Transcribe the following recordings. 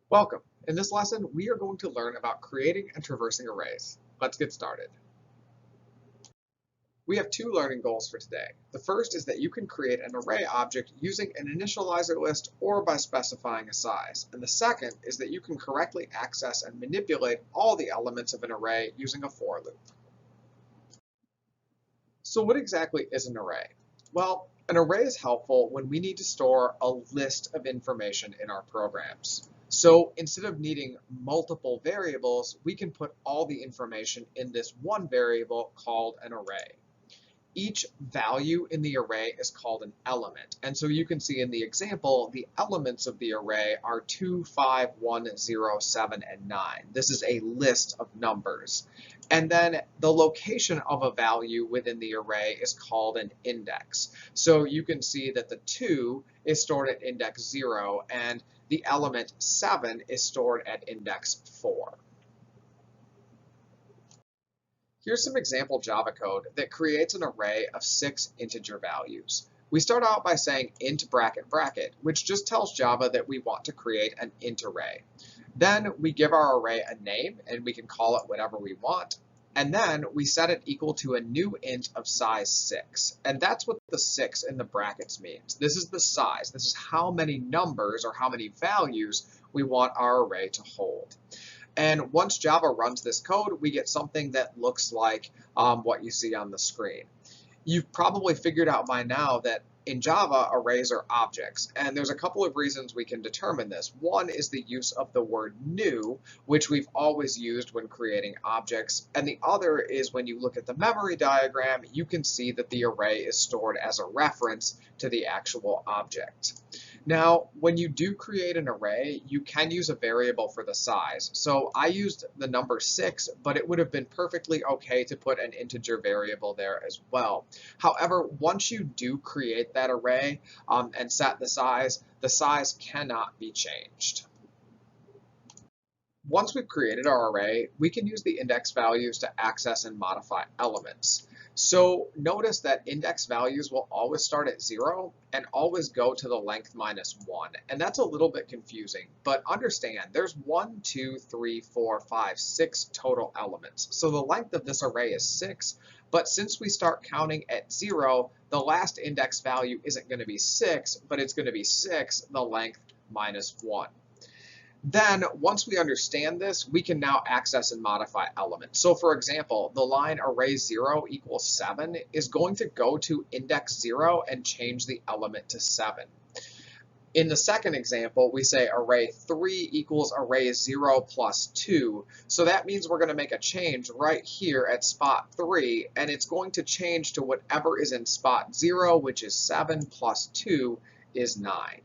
Welcome. In this lesson, we are going to learn about creating and traversing arrays. Let's get started. We have two learning goals for today. The first is that you can create an array object using an initializer list or by specifying a size. And the second is that you can correctly access and manipulate all the elements of an array using a for loop. So what exactly is an array? Well, an array is helpful when we need to store a list of information in our programs. So instead of needing multiple variables, we can put all the information in this one variable called an array. Each value in the array is called an element. And so you can see in the example, the elements of the array are 2, 5, 1, 0, 7, and 9. This is a list of numbers. And then the location of a value within the array is called an index. So you can see that the 2 is stored at index 0, and the element 7 is stored at index 4. Here's some example Java code that creates an array of 6 integer values. We start out by saying int bracket bracket, which just tells Java that we want to create an int array. Then we give our array a name, and we can call it whatever we want. And then we set it equal to a new int of size 6. And that's what the 6 in the brackets means. This is the size. This is how many numbers or how many values we want our array to hold. And once Java runs this code, we get something that looks like what you see on the screen. You've probably figured out by now that in Java, arrays are objects, and there's a couple of reasons we can determine this. One is the use of the word new, which we've always used when creating objects, and the other is when you look at the memory diagram, you can see that the array is stored as a reference to the actual object. Now, when you do create an array, you can use a variable for the size. So I used the number 6, but it would have been perfectly okay to put an integer variable there as well. However, once you do create that array and set the size cannot be changed. Once we've created our array, we can use the index values to access and modify elements. So notice that index values will always start at 0 and always go to the length minus 1. And that's a little bit confusing, but understand there's 1, 2, 3, 4, 5, 6 total elements. So the length of this array is 6, but since we start counting at 0, the last index value isn't going to be 6, but it's going to be 6, the length minus 1. Then, once we understand this, we can now access and modify elements. So for example, the line array 0 equals 7 is going to go to index 0 and change the element to 7. In the second example, we say array 3 equals array 0 plus 2. So that means we're going to make a change right here at spot 3, and it's going to change to whatever is in spot 0, which is 7 plus 2 is 9.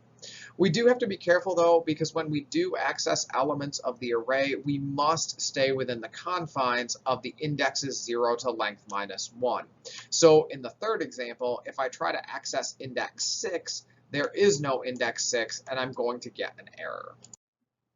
We do have to be careful though, because when we do access elements of the array, we must stay within the confines of the indexes 0 to length minus 1. So in the third example, if I try to access index 6, there is no index 6, and I'm going to get an error.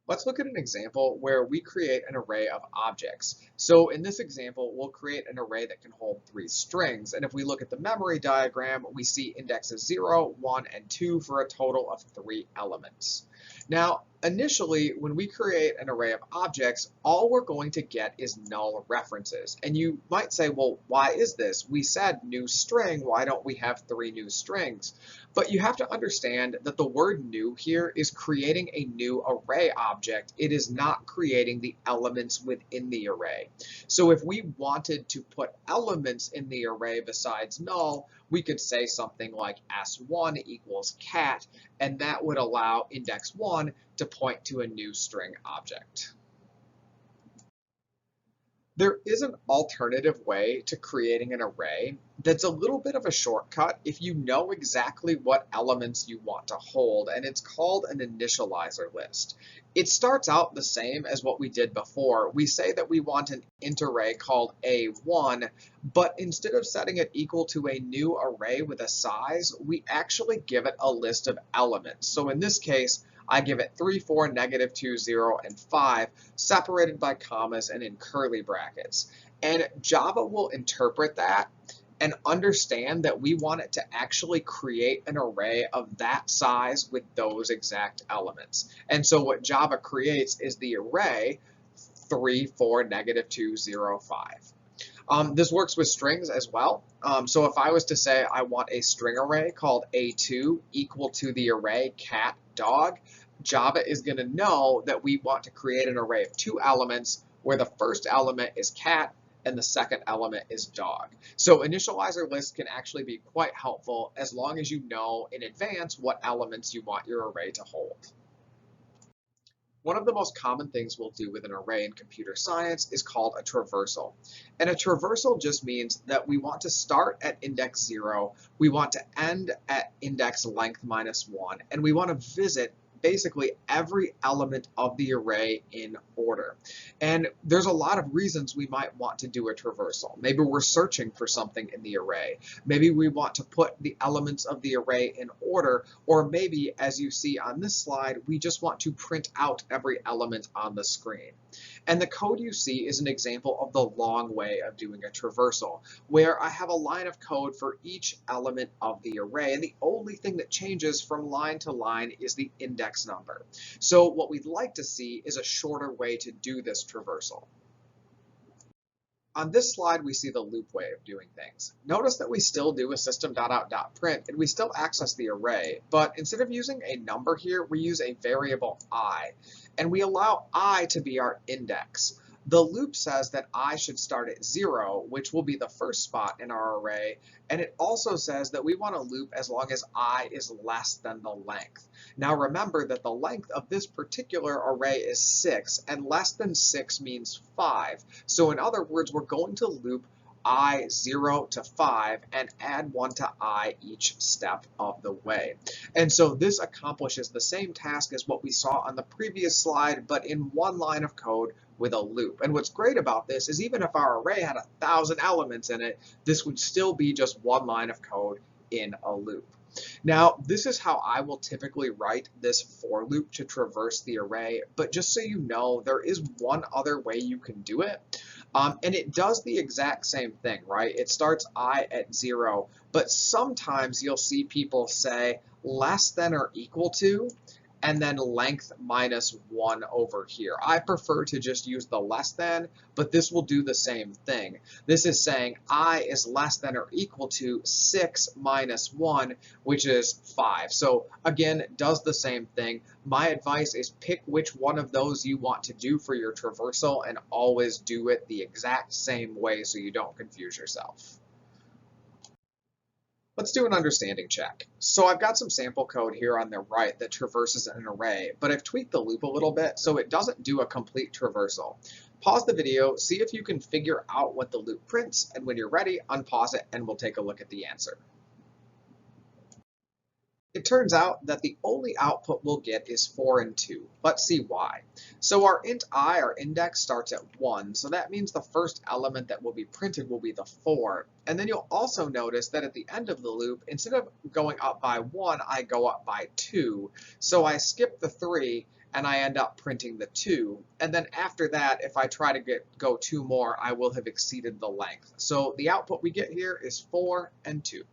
Let's look at an example where we create an array of objects. So in this example, we'll create an array that can hold 3 strings. And if we look at the memory diagram, we see indexes 0, 1, and 2 for a total of 3 elements. Now, initially, when we create an array of objects, all we're going to get is null references. And you might say, well, why is this? We said new string, why don't we have 3 new strings? But you have to understand that the word new here is creating a new array object. It is not creating the elements within the array. So if we wanted to put elements in the array besides null, we could say something like s1 equals cat, and that would allow index 1 to point to a new string object. There is an alternative way to creating an array that's a little bit of a shortcut if you know exactly what elements you want to hold, and it's called an initializer list. It starts out the same as what we did before. We say that we want an int array called A1, but instead of setting it equal to a new array with a size, we actually give it a list of elements. So in this case, I give it 3, 4, -2, 0, and 5, separated by commas and in curly brackets. And Java will interpret that and understand that we want it to actually create an array of that size with those exact elements. And so what Java creates is the array 3, 4, negative 2, 0, 5. This works with strings as well. So if I was to say I want a string array called A2 equal to the array cat dog, Java is going to know that we want to create an array of 2 elements where the first element is cat and the second element is dog. So initializer lists can actually be quite helpful as long as you know in advance what elements you want your array to hold. One of the most common things we'll do with an array in computer science is called a traversal. And a traversal just means that we want to start at index 0, we want to end at index length -1, and we want to visit basically every element of the array in order. And there's a lot of reasons we might want to do a traversal. Maybe we're searching for something in the array. Maybe we want to put the elements of the array in order, or maybe, as you see on this slide, we just want to print out every element on the screen. And the code you see is an example of the long way of doing a traversal, where I have a line of code for each element of the array, and the only thing that changes from line to line is the index number. So what we'd like to see is a shorter way to do this traversal. On this slide, we see the loop way of doing things. Notice that we still do a system.out.print and we still access the array, but instead of using a number here, we use a variable I, and we allow I to be our index. The loop says that I should start at 0, which will be the first spot in our array, and it also says that we want to loop as long as I is less than the length. Now remember that the length of this particular array is 6, and less than 6 means 5. So in other words, we're going to loop I 0 to 5 and add 1 to I each step of the way. And so this accomplishes the same task as what we saw on the previous slide, but in one line of code with a loop. And what's great about this is even if our array had 1,000 elements in it, this would still be just one line of code in a loop. Now, this is how I will typically write this for loop to traverse the array, but just so you know, there is one other way you can do it. And it does the exact same thing, right? It starts I at 0, but sometimes you'll see people say less than or equal to, and then length -1 over here. I prefer to just use the less than, but this will do the same thing. This is saying I is less than or equal to 6 minus 1, which is 5. So again, it does the same thing. My advice is pick which one of those you want to do for your traversal and always do it the exact same way so you don't confuse yourself. Let's do an understanding check. So I've got some sample code here on the right that traverses an array, but I've tweaked the loop a little bit so it doesn't do a complete traversal. Pause the video, see if you can figure out what the loop prints, and when you're ready, unpause it and we'll take a look at the answer. It turns out that the only output we'll get is 4 and 2. Let's see why. So our int I, our index, starts at 1, so that means the first element that will be printed will be the 4. And then you'll also notice that at the end of the loop, instead of going up by 1, I go up by 2. So I skip the 3, and I end up printing the 2. And then after that, if I try to go 2 more, I will have exceeded the length. So the output we get here is 4 and 2.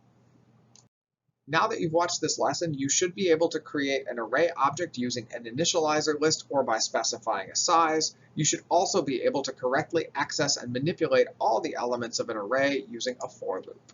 Now that you've watched this lesson, you should be able to create an array object using an initializer list or by specifying a size. You should also be able to correctly access and manipulate all the elements of an array using a for loop.